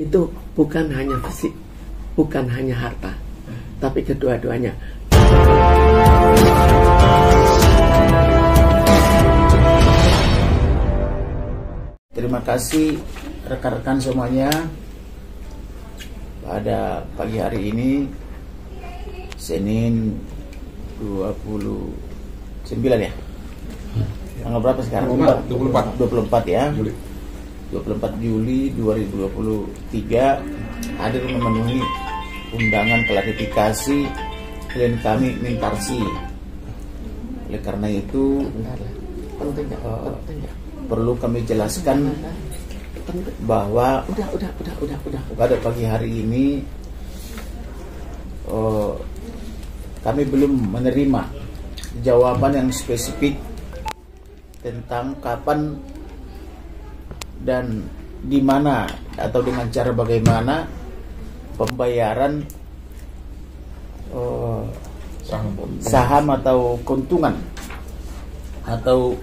Itu bukan hanya fisik, bukan hanya harta, tapi kedua-duanya. Terima kasih rekan-rekan semuanya. Pada pagi hari ini Senin 29 ya. Tanggal berapa sekarang? 24 ya. 24 Juli 2023 hadir memenuhi undangan klarifikasi klien kami Mintarsi. Oleh karena itu perlu kami jelaskan bahwa pada pagi hari ini kami belum menerima jawaban yang spesifik tentang kapan dan di mana atau dengan cara bagaimana pembayaran saham atau keuntungan atau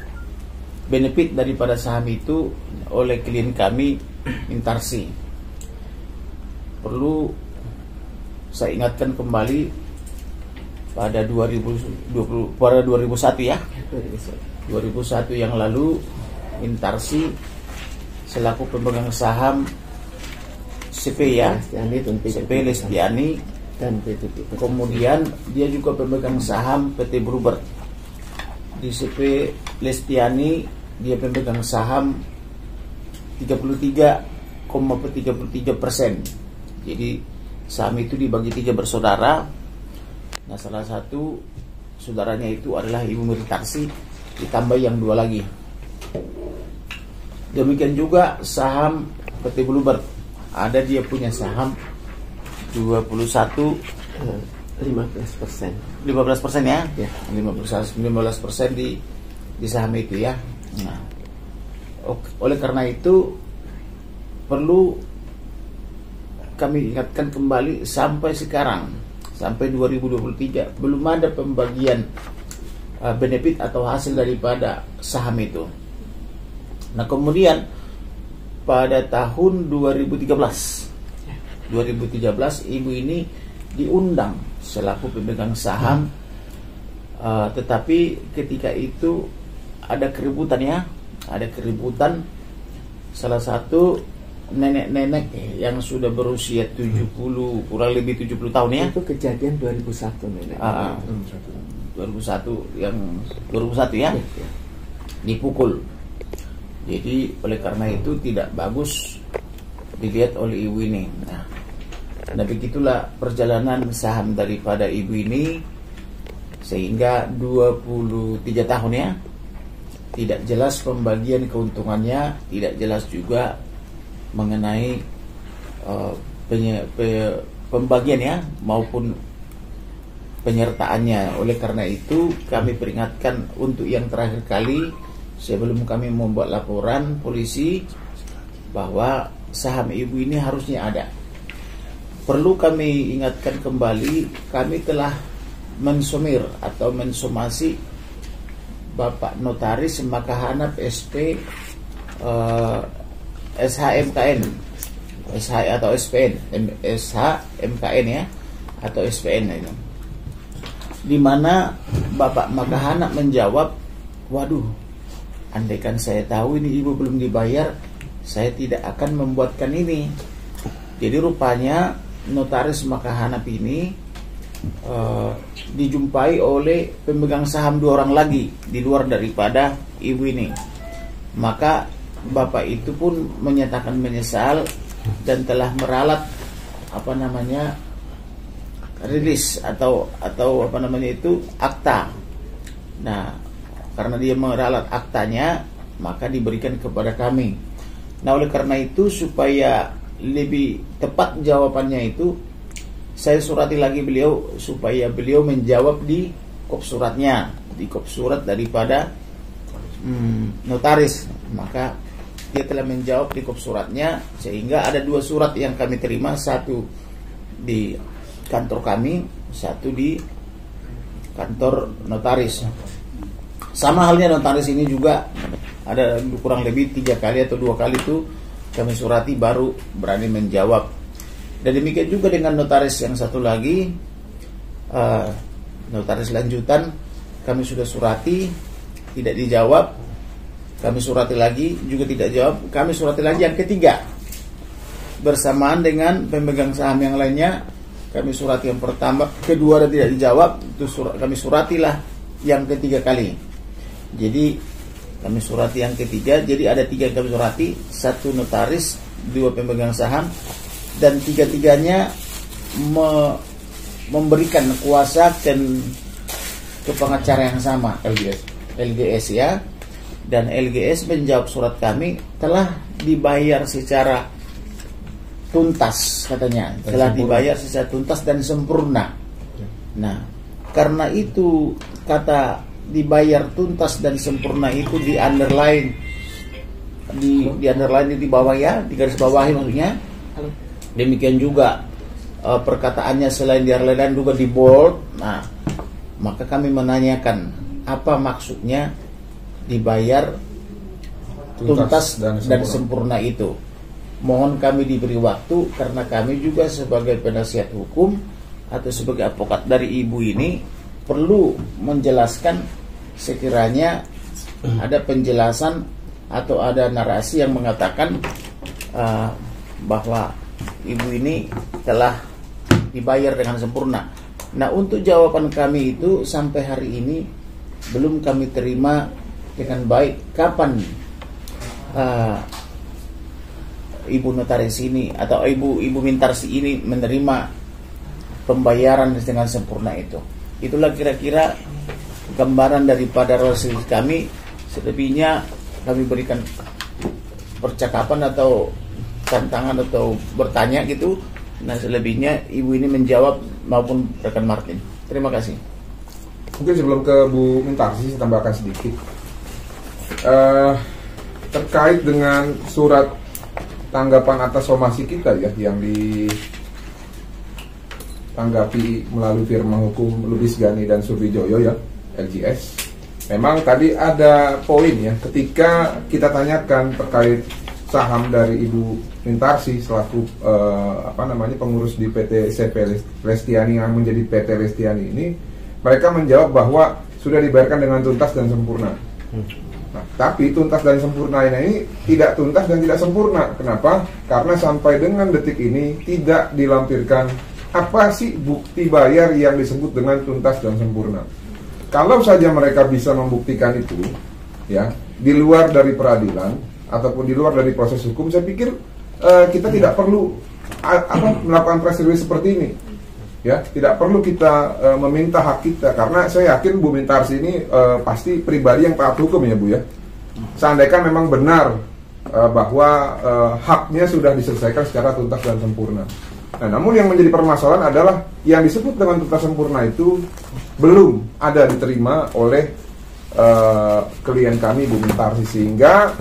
benefit daripada saham itu oleh klien kami Mintarsi. Perlu saya ingatkan kembali pada 2021 ya. 2001 yang lalu Mintarsi selaku pemegang saham CP ya, CP Lestiani, dan kemudian dia juga pemegang saham PT Bluebird. Di CP Lestiani dia pemegang saham 33,33%. Jadi saham itu dibagi 3 bersaudara. Nah, salah satu saudaranya itu adalah Ibu Mintarsi, ditambah yang 2 lagi. Demikian juga saham PT Bluebird, ada dia punya saham 15% ya, 15% di saham itu ya. Nah, oleh karena itu perlu kami ingatkan kembali sampai sekarang, sampai 2023 belum ada pembagian benefit atau hasil daripada saham itu. Nah, kemudian pada tahun 2013 ibu ini diundang selaku pemegang saham, tetapi ketika itu ada keributan ya, salah satu nenek-nenek yang sudah berusia 70 kurang lebih 70 tahun ya. Itu kejadian 2001 nenek. 2001 ya. Dipukul. Jadi oleh karena itu tidak bagus dilihat oleh ibu ini. Nah, begitulah perjalanan saham daripada ibu ini sehingga 23 tahun ya. Tidak jelas pembagian keuntungannya, tidak jelas juga mengenai pembagian ya maupun penyertaannya. Oleh karena itu kami peringatkan untuk yang terakhir kali sebelum kami membuat laporan polisi bahwa saham ibu ini harusnya ada. Perlu kami ingatkan kembali, kami telah mensumir atau mensomasi Bapak Notaris Makahanap SP SHMKN atau SPN SHMKN ya atau SPN itu, di mana Bapak Makahanap menjawab, waduh, andaikan saya tahu ini ibu belum dibayar, saya tidak akan membuatkan ini. Jadi rupanya Notaris Makahanap ini dijumpai oleh pemegang saham 2 orang lagi di luar daripada ibu ini. Maka bapak itu pun menyatakan menyesal dan telah meralat rilis atau akta. Nah, karena dia meralat aktanya, maka diberikan kepada kami. Nah, oleh karena itu supaya lebih tepat jawabannya itu, saya surati lagi beliau supaya beliau menjawab di kop suratnya, di kop surat daripada notaris. Maka dia telah menjawab di kop suratnya, sehingga ada 2 surat yang kami terima, satu di kantor kami, satu di kantor notaris. Sama halnya notaris ini juga ada kurang lebih 3 kali atau 2 kali itu kami surati baru berani menjawab. Dan demikian juga dengan notaris yang satu lagi, notaris lanjutan, kami sudah surati, tidak dijawab. Kami surati lagi, juga tidak jawab. Kami surati lagi yang ketiga, bersamaan dengan pemegang saham yang lainnya. Kami surati yang pertama, kedua dan tidak dijawab, itu kami suratilah yang ketiga kali. Jadi kami surati yang ketiga. Jadi ada 3 yang kami surati, 1 notaris, 2 pemegang saham, dan 3-tiganya memberikan kuasa ke pengacara yang sama, LGS ya. Dan LGS menjawab surat kami telah dibayar secara tuntas, katanya telah dibayar secara tuntas dan sempurna. Nah, karena itu kata dibayar tuntas dan sempurna itu di underline, di underline di bawah ya, di garis bawahi maksudnya. Demikian juga perkataannya selain di underline juga di bold. Nah, maka kami menanyakan apa maksudnya dibayar tuntas dan sempurna itu. Mohon kami diberi waktu, karena kami juga sebagai penasihat hukum atau sebagai advokat dari ibu ini perlu menjelaskan sekiranya ada penjelasan atau ada narasi yang mengatakan bahwa ibu ini telah dibayar dengan sempurna. Nah, untuk jawaban kami itu sampai hari ini belum kami terima dengan baik. Kapan ibu notaris ini atau ibu mintarsi ini menerima pembayaran dengan sempurna itu? Itulah kira-kira gambaran daripada relasi kami. Selebihnya kami berikan percakapan atau tantangan atau bertanya gitu. Nah, selebihnya ibu ini menjawab maupun rekan Martin. Terima kasih. Mungkin sebelum ke Bu Mintarsi, saya tambahkan sedikit terkait dengan surat tanggapan atas somasi kita ya, yang ditanggapi melalui firma hukum Lubis Gani dan Surbijoyo ya, LGS. Memang tadi ada poin ya, ketika kita tanyakan terkait saham dari Ibu Mintarsi selaku pengurus di PT CP Lestiani yang menjadi PT Lestiani ini, mereka menjawab bahwa sudah dibayarkan dengan tuntas dan sempurna. Nah, tapi tuntas dan sempurna ini tidak tuntas dan tidak sempurna. Kenapa? Karena sampai dengan detik ini tidak dilampirkan apa sih bukti bayar yang disebut dengan tuntas dan sempurna. Kalau saja mereka bisa membuktikan itu, ya, di luar dari peradilan ataupun di luar dari proses hukum, saya pikir kita tidak perlu melakukan press release seperti ini. Ya, tidak perlu kita meminta hak kita, karena saya yakin Bu Mintarsi ini pasti pribadi yang taat hukum ya Bu ya. Seandainya memang benar bahwa haknya sudah diselesaikan secara tuntas dan sempurna. Nah, namun yang menjadi permasalahan adalah yang disebut dengan tuntas sempurna itu belum ada diterima oleh klien kami Bu Mintarsi, sehingga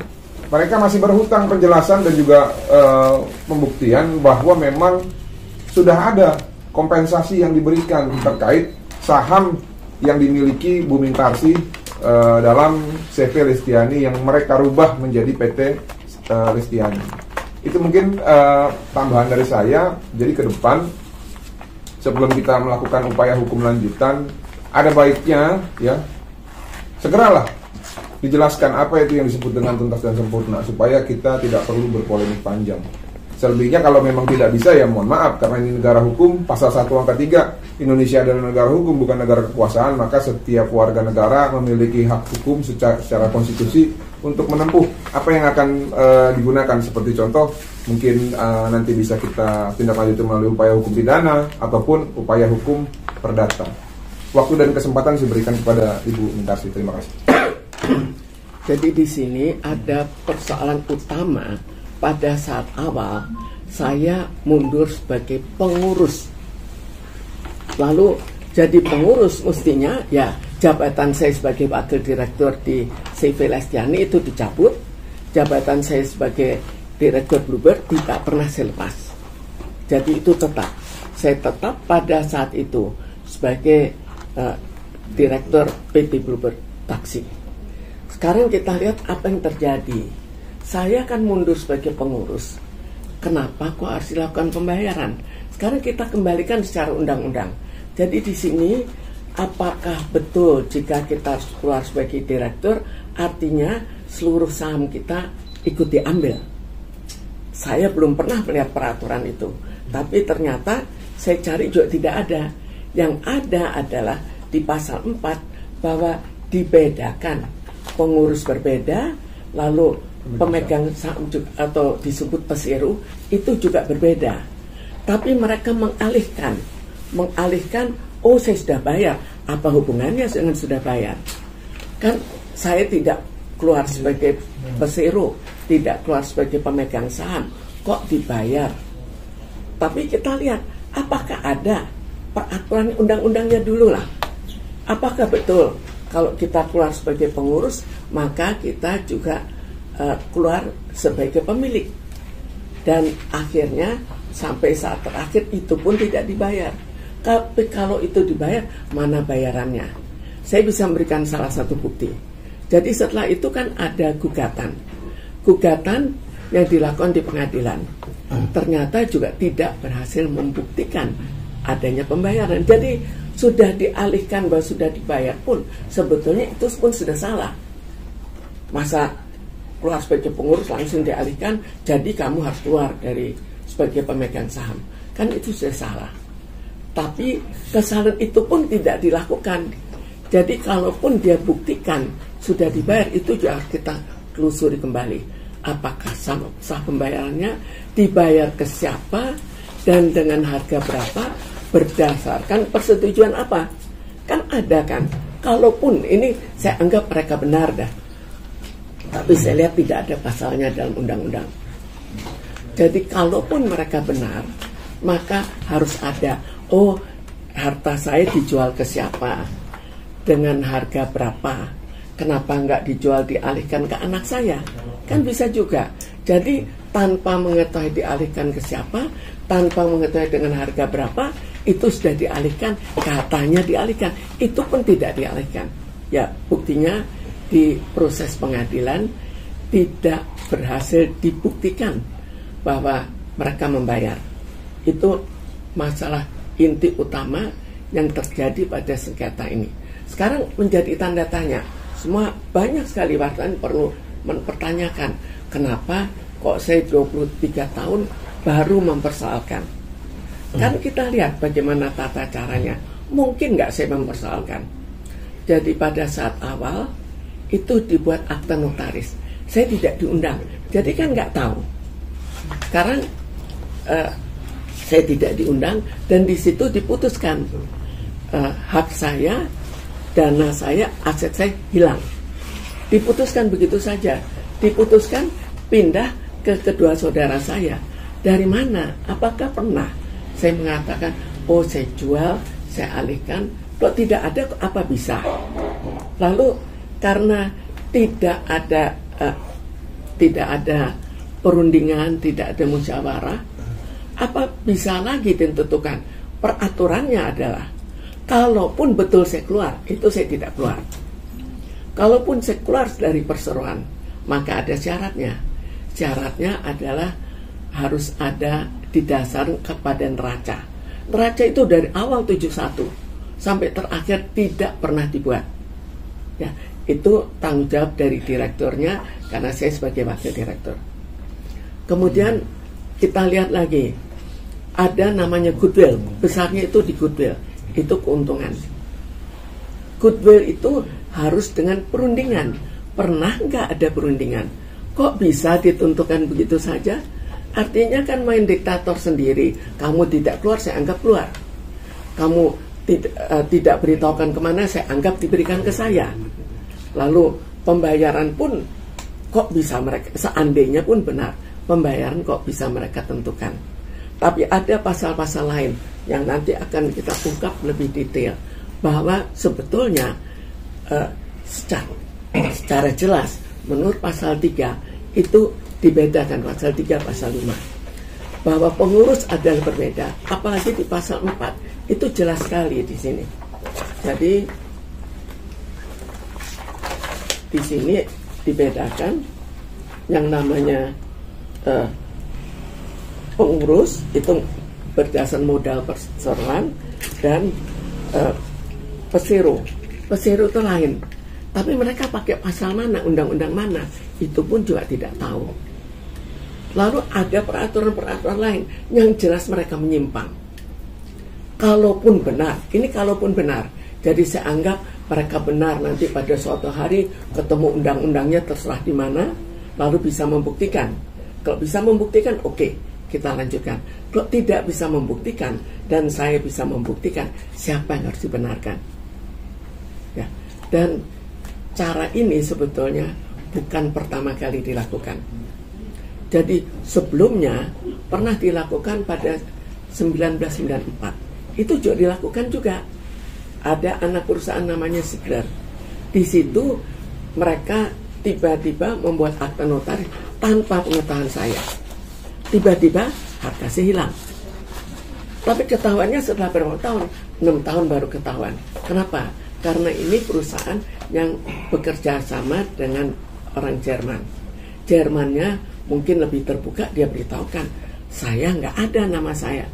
mereka masih berhutang penjelasan dan juga pembuktian bahwa memang sudah ada kompensasi yang diberikan terkait saham yang dimiliki Bu Mintarsi dalam CV Lestiani yang mereka rubah menjadi PT Lestiani. Itu mungkin tambahan dari saya. Jadi ke depan sebelum kita melakukan upaya hukum lanjutan, ada baiknya ya segeralah dijelaskan apa itu yang disebut dengan tuntas dan sempurna, supaya kita tidak perlu berpolemik panjang. Selebihnya kalau memang tidak bisa ya mohon maaf, karena ini negara hukum, pasal 1 angka 3, Indonesia adalah negara hukum bukan negara kekuasaan, maka setiap warga negara memiliki hak hukum secara konstitusi untuk menempuh apa yang akan digunakan. Seperti contoh mungkin nanti bisa kita tindak lanjuti melalui upaya hukum pidana ataupun upaya hukum perdata. Waktu dan kesempatan diberikan kepada Ibu Mintarsi. Terima kasih. Jadi di sini ada persoalan utama. Pada saat awal saya mundur sebagai pengurus, lalu jadi pengurus mestinya ya jabatan saya sebagai wakil direktur di CV Lestiani itu dicabut, jabatan saya sebagai direktur Bluebird tidak pernah saya lepas. Jadi itu saya tetap pada saat itu sebagai direktur PT Bluebird Taksi. Sekarang kita lihat apa yang terjadi. saya kan mundur sebagai pengurus. Kenapa kok harus dilakukan pembayaran? Sekarang kita kembalikan secara undang-undang. Jadi di sini apakah betul jika kita harus keluar sebagai direktur, artinya seluruh saham kita ikut diambil? Saya belum pernah melihat peraturan itu, tapi ternyata saya cari juga tidak ada. Yang ada adalah di pasal 4 bahwa dibedakan, pengurus berbeda, lalu pemegang saham juga, atau disebut peseru itu juga berbeda. Tapi mereka mengalihkan, oh saya sudah bayar, apa hubungannya dengan sudah bayar? Kan saya tidak keluar sebagai peseru, tidak keluar sebagai pemegang saham, kok dibayar? Tapi kita lihat, apakah ada peraturan undang-undangnya dulu lah. Apakah betul kalau kita keluar sebagai pengurus, maka kita juga keluar sebagai pemilik? Dan akhirnya sampai saat terakhir itu pun tidak dibayar. Tapi kalau itu dibayar, mana bayarannya? Saya bisa memberikan salah satu bukti. Jadi setelah itu kan ada gugatan yang dilakukan di pengadilan. Ternyata juga tidak berhasil membuktikan adanya pembayaran. Jadi sudah dialihkan bahwa sudah dibayar pun sebetulnya itu pun sudah salah. Masa keluar sebagai pengurus langsung dialihkan, jadi kamu harus keluar dari sebagai pemegang saham, kan itu sudah salah. Tapi kesalahan itu pun tidak dilakukan. Jadi kalaupun dia buktikan sudah dibayar, itu juga kita telusuri kembali. Apakah sah pembayarannya, dibayar ke siapa, dan dengan harga berapa, berdasarkan persetujuan apa? Kan ada kan. Kalaupun ini saya anggap mereka benar dah, tapi saya lihat tidak ada pasalnya dalam undang-undang. Jadi kalaupun mereka benar, maka harus ada, oh harta saya dijual ke siapa, dengan harga berapa, kenapa nggak dijual dialihkan ke anak saya? Kan bisa juga. Jadi tanpa mengetahui dialihkan ke siapa, tanpa mengetahui dengan harga berapa, itu sudah dialihkan, katanya dialihkan, itu pun tidak dialihkan. Ya buktinya di proses pengadilan tidak berhasil dibuktikan bahwa mereka membayar. Itu masalah inti utama yang terjadi pada sengketa ini. Sekarang menjadi tanda tanya. Semua banyak sekali wartawan perlu mempertanyakan, kenapa kok saya 23 tahun baru mempersoalkan? Kan kita lihat bagaimana tata caranya. Mungkin nggak saya mempersoalkan. Jadi pada saat awal itu dibuat akta notaris. Saya tidak diundang, jadi kan nggak tahu. Sekarang saya tidak diundang dan di situ diputuskan hak saya, dana saya, aset saya hilang. Diputuskan begitu saja. Diputuskan pindah ke kedua saudara saya. Dari mana? Apakah pernah saya mengatakan, oh saya jual, saya alihkan? Kok tidak ada, apa bisa? Lalu karena tidak ada perundingan, tidak ada musyawarah, apa bisa lagi ditentukan? Peraturannya adalah, kalaupun betul saya keluar, itu saya tidak keluar. Kalaupun saya keluar dari perseroan, maka ada syaratnya. Syaratnya adalah harus ada didasarkan kepada neraca. Neraca itu dari awal 71 sampai terakhir tidak pernah dibuat. Ya, itu tanggung jawab dari direkturnya, karena saya sebagai wakil direktur. Kemudian kita lihat lagi, ada namanya goodwill. Besarnya itu di goodwill, itu keuntungan. Goodwill itu harus dengan perundingan. Pernah nggak ada perundingan? Kok bisa ditentukan begitu saja? Artinya kan main diktator sendiri. Kamu tidak keluar, saya anggap keluar. Kamu tidak beritahukan kemana, saya anggap diberikan ke saya. Lalu pembayaran pun kok bisa mereka, seandainya pun benar, pembayaran kok bisa mereka tentukan. Tapi ada pasal-pasal lain yang nanti akan kita ungkap lebih detail, bahwa sebetulnya secara jelas menurut pasal 3 itu dibedakan, pasal 3, pasal 5, bahwa pengurus adalah berbeda. Apalagi di pasal 4 itu jelas sekali di sini. Jadi di sini dibedakan yang namanya pengurus itu berdasar modal perseroan, dan pesero itu lain. Tapi mereka pakai pasal mana, undang-undang mana, itu pun juga tidak tahu. Lalu ada peraturan-peraturan lain yang jelas mereka menyimpang. Kalaupun benar, ini kalaupun benar, jadi saya anggap mereka benar, nanti pada suatu hari ketemu undang-undangnya terserah di mana, lalu bisa membuktikan. Kalau bisa membuktikan, oke, kita lanjutkan. Kalau tidak bisa membuktikan, dan saya bisa membuktikan, siapa yang harus dibenarkan? Ya. Dan cara ini sebetulnya bukan pertama kali dilakukan. Jadi sebelumnya pernah dilakukan pada 1994. Itu juga dilakukan juga. Ada anak perusahaan namanya Sigler. Di situ mereka tiba-tiba membuat akta notaris tanpa pengetahuan saya. Tiba-tiba hak kasih hilang. Tapi ketahuannya setelah berapa tahun? 6 tahun baru ketahuan. Kenapa? Karena ini perusahaan yang bekerja sama dengan orang Jerman. Jermannya mungkin lebih terbuka, dia beritahukan, saya nggak ada nama saya.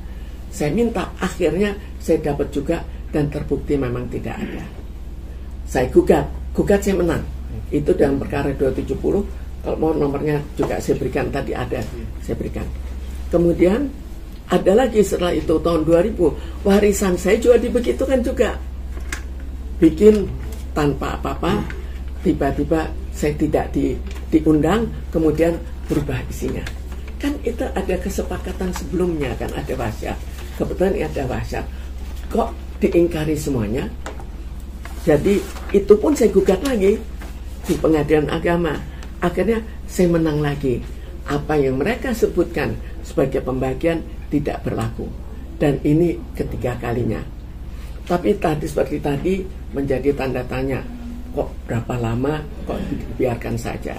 Saya minta, akhirnya saya dapat juga dan terbukti memang tidak ada. Saya gugat saya menang. Itu dalam perkara 270. Kalau mau nomornya juga saya berikan, tadi ada, saya berikan. Kemudian ada lagi setelah itu tahun 2000, warisan saya juga dibegitukan juga. Bikin tanpa apa-apa, tiba-tiba saya tidak diundang, kemudian berubah isinya. Kan itu ada kesepakatan sebelumnya, kan ada wasiat. Kebetulan ada wasiat. Kok diingkari semuanya? Jadi itu pun saya gugat lagi di pengadilan agama. Akhirnya saya menang lagi. Apa yang mereka sebutkan sebagai pembagian tidak berlaku. Dan ini ketiga kalinya. Tapi tadi seperti tadi menjadi tanda tanya. Kok berapa lama kok dibiarkan saja?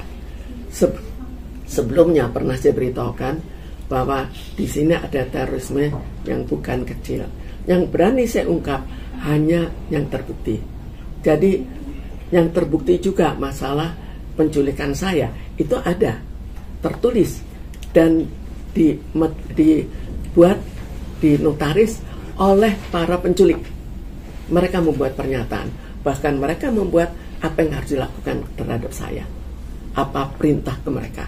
Sebelumnya pernah saya beritahukan bahwa di sini ada terorisme yang bukan kecil. Yang berani saya ungkap hanya yang terbukti. Jadi yang terbukti juga masalah penculikan saya itu ada tertulis dan dibuat di notaris oleh para penculik. Mereka membuat pernyataan, bahkan mereka membuat apa yang harus dilakukan terhadap saya, apa perintah ke mereka.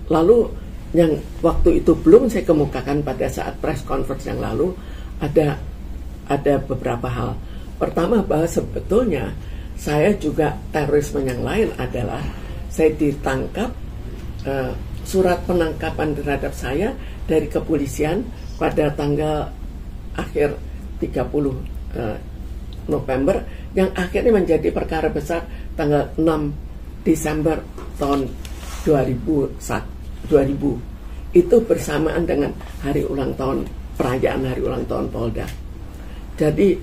Lalu yang waktu itu belum saya kemukakan pada saat press conference yang lalu, ada beberapa hal. Pertama, bahwa sebetulnya saya juga terorisme yang lain adalah saya ditangkap, surat penangkapan terhadap saya dari kepolisian pada tanggal akhir 30 November yang akhirnya menjadi perkara besar tanggal 6 Desember tahun 2000. Itu bersamaan dengan hari ulang tahun, perayaan hari ulang tahun Polda. Jadi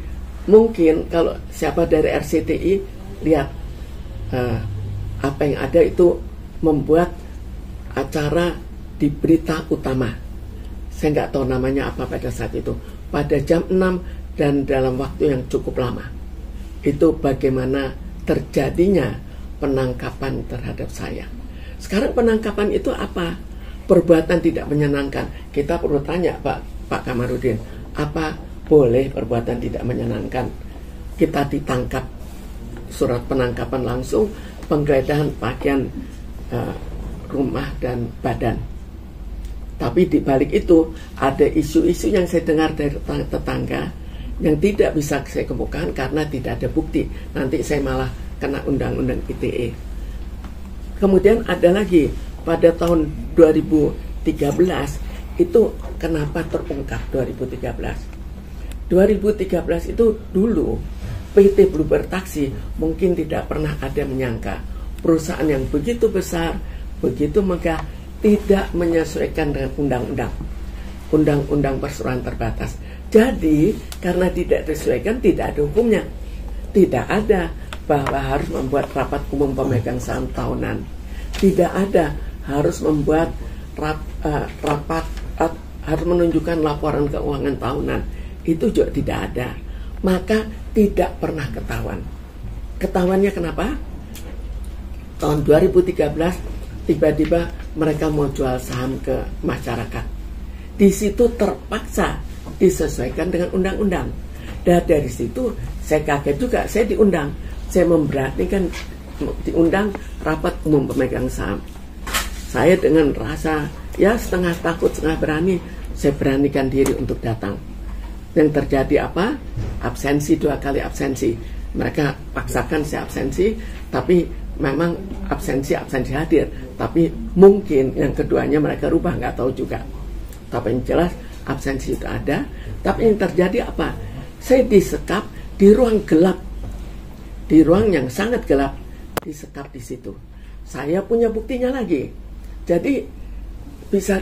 mungkin kalau siapa dari RCTI lihat apa yang ada itu membuat acara di berita utama. Saya nggak tahu namanya apa pada saat itu. Pada jam 6 dan dalam waktu yang cukup lama. Itu bagaimana terjadinya penangkapan terhadap saya. Sekarang penangkapan itu apa? Perbuatan tidak menyenangkan. Kita perlu tanya Pak Kamarudin, apa boleh perbuatan tidak menyenangkan? Kita ditangkap, surat penangkapan langsung, penggeledahan pakaian, rumah dan badan. Tapi di balik itu ada isu-isu yang saya dengar dari tetangga yang tidak bisa saya kemukakan karena tidak ada bukti. Nanti saya malah kena undang-undang ITE. Kemudian ada lagi pada tahun 2013 itu kenapa terungkap 2013? 2013 itu dulu PT Bluebird Taxi mungkin tidak pernah ada menyangka perusahaan yang begitu besar, begitu megah tidak menyesuaikan dengan undang-undang perseroan terbatas. Jadi karena tidak disesuaikan tidak ada hukumnya. Tidak ada bahwa harus membuat rapat umum pemegang saham tahunan. Tidak ada harus membuat rapat harus menunjukkan laporan keuangan tahunan. Itu juga tidak ada. Maka tidak pernah ketahuan. Ketahuannya kenapa? tahun 2013 tiba-tiba mereka mau jual saham ke masyarakat. Di situ terpaksa disesuaikan dengan undang-undang. Dan dari situ saya kaget juga, saya diundang, saya memberanikan diundang rapat umum pemegang saham. Saya dengan rasa ya setengah takut setengah berani, saya beranikan diri untuk datang. Yang terjadi apa? Absensi, 2 kali absensi. Mereka paksakan saya absensi, tapi memang absensi hadir. Tapi mungkin yang keduanya mereka rubah, nggak tahu juga. Tapi yang jelas absensi itu ada. Tapi yang terjadi apa? Saya disekap di ruang gelap, di ruang yang sangat gelap, disekap di situ. Saya punya buktinya lagi. Jadi bisa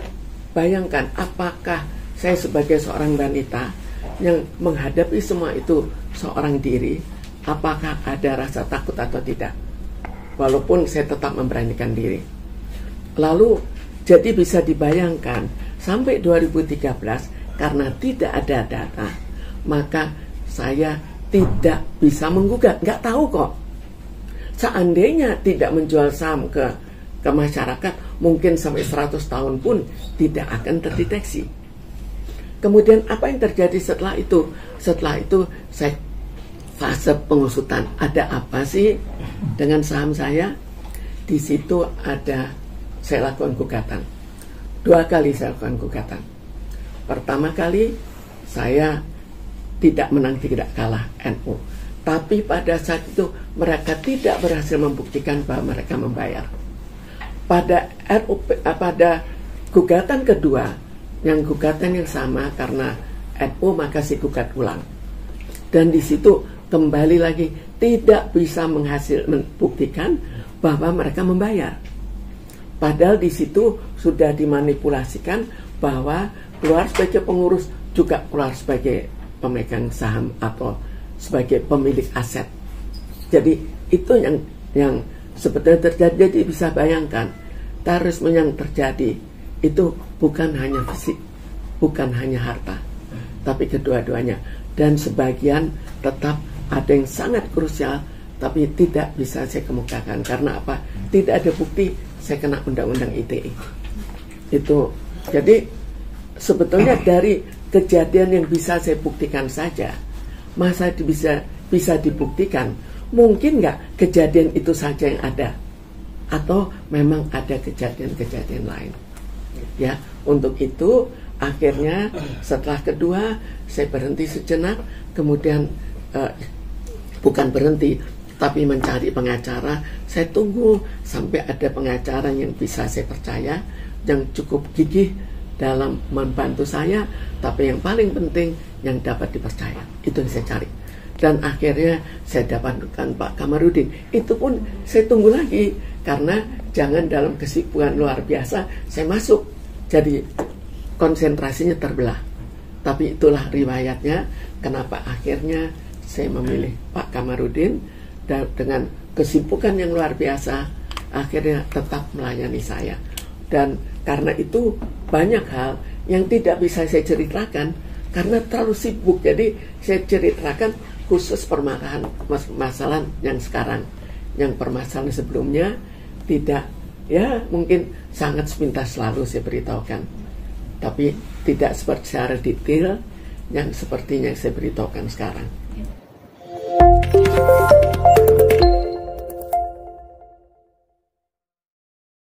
bayangkan apakah saya sebagai seorang wanita yang menghadapi semua itu seorang diri, apakah ada rasa takut atau tidak? Walaupun saya tetap memberanikan diri. Lalu jadi bisa dibayangkan sampai 2013 karena tidak ada data, maka saya tidak bisa menggugat. Nggak tahu kok. Seandainya tidak menjual saham ke masyarakat, mungkin sampai 100 tahun pun tidak akan terdeteksi. Kemudian apa yang terjadi setelah itu? Setelah itu saya fase pengusutan. Ada apa sih dengan saham saya? Di situ ada, saya lakukan gugatan. 2 kali saya lakukan gugatan. Pertama kali saya tidak menang, tidak kalah NU. Tapi pada saat itu mereka tidak berhasil membuktikan bahwa mereka membayar. Pada gugatan kedua, yang gugatan yang sama karena NU, maka si gugat ulang. Dan di situ kembali lagi tidak bisa membuktikan bahwa mereka membayar. Padahal di situ sudah dimanipulasikan bahwa keluar sebagai pengurus juga keluar sebagai pemegang saham atau sebagai pemilik aset. Jadi itu yang sebetulnya terjadi. Jadi bisa bayangkan terorisme yang terjadi itu bukan hanya fisik, bukan hanya harta, tapi kedua-duanya. Dan sebagian tetap ada yang sangat krusial, tapi tidak bisa saya kemukakan. Karena apa? Tidak ada bukti. Saya kena undang-undang ITE. Itu. Jadi sebetulnya dari kejadian yang bisa saya buktikan saja, masa bisa dibuktikan? Mungkin nggak kejadian itu saja yang ada, atau memang ada kejadian-kejadian lain. Ya, untuk itu akhirnya setelah kedua saya berhenti sejenak, kemudian bukan berhenti, tapi mencari pengacara. Saya tunggu sampai ada pengacara yang bisa saya percaya, yang cukup gigih dalam membantu saya, tapi yang paling penting yang dapat dipercaya. Itu yang saya cari. Dan akhirnya saya dapatkan Pak Kamarudin. Itu pun saya tunggu lagi, karena jangan dalam kesibukan luar biasa saya masuk, jadi konsentrasinya terbelah. Tapi itulah riwayatnya kenapa akhirnya saya memilih Pak Kamarudin, dan dengan kesibukan yang luar biasa akhirnya tetap melayani saya. Dan karena itu banyak hal yang tidak bisa saya ceritakan karena terlalu sibuk. Jadi saya ceritakan khusus permasalahan yang sekarang. Yang permasalahan sebelumnya tidak, ya mungkin sangat sepintas selalu saya beritahukan, tapi tidak secara detail yang sepertinya saya beritahukan sekarang.